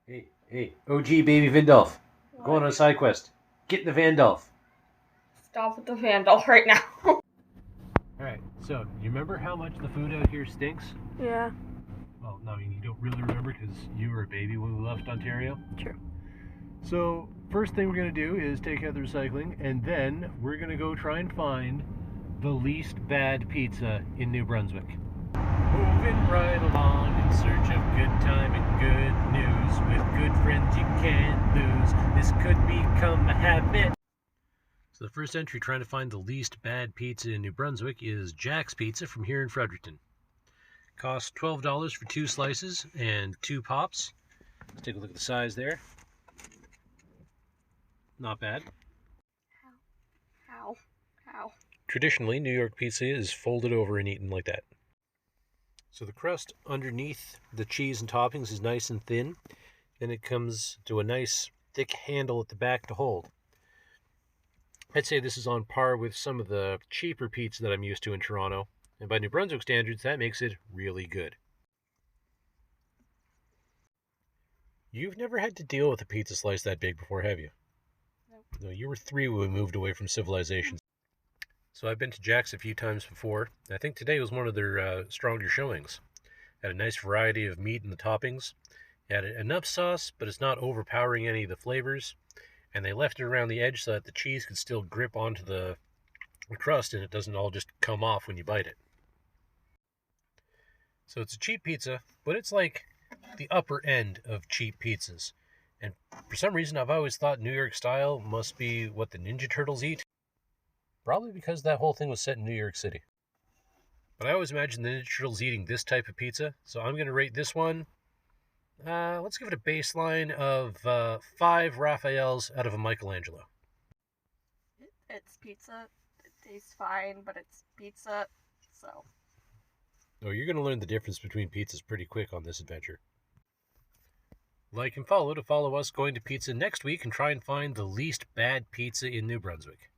Hey, OG baby Vindalf. What? Going on a side quest. Get in the Vandalf. Stop with the Vandal right now. Alright, so you remember how much the food out here stinks? Yeah, Well, no, I mean, you don't really remember because you were a baby when we left Ontario. true. So, first thing we're going to do is take out the recycling, and then we're going to go try and find the least bad pizza in New Brunswick. Moving right along in search of good time and good news. With good friends you can't lose. This could become a habit. So the first entry trying to find the least bad pizza in New Brunswick is Jack's Pizza from here in Fredericton. Costs $12 for 2 slices and 2 pops. Let's take a look at the size there. Not bad. How? Traditionally, New York pizza is folded over and eaten like that. So the crust underneath the cheese and toppings is nice and thin. Then it comes to a nice thick handle at the back to hold. I'd say this is on par with some of the cheaper pizza that I'm used to in Toronto. And by New Brunswick standards, that makes it really good. You've never had to deal with a pizza slice that big before, have you? Nope. No, you were 3 when we moved away from civilization. So I've been to Jack's a few times before. I think today was one of their stronger showings. Had a nice variety of meat in the toppings. Had enough sauce, but it's not overpowering any of the flavors. And they left it around the edge so that the cheese could still grip onto the crust and it doesn't all just come off when you bite it. So it's a cheap pizza, but it's like the upper end of cheap pizzas. And for some reason, I've always thought New York style must be what the Ninja Turtles eat. Probably because that whole thing was set in New York City. But I always imagine the Ninja Turtles eating this type of pizza, so I'm going to rate this one, let's give it a baseline of 5 Raphaels out of a Michelangelo. It's pizza. It tastes fine, but it's pizza, so. Oh, you're going to learn the difference between pizzas pretty quick on this adventure. Like and follow to follow us going to pizza next week and try and find the least bad pizza in New Brunswick.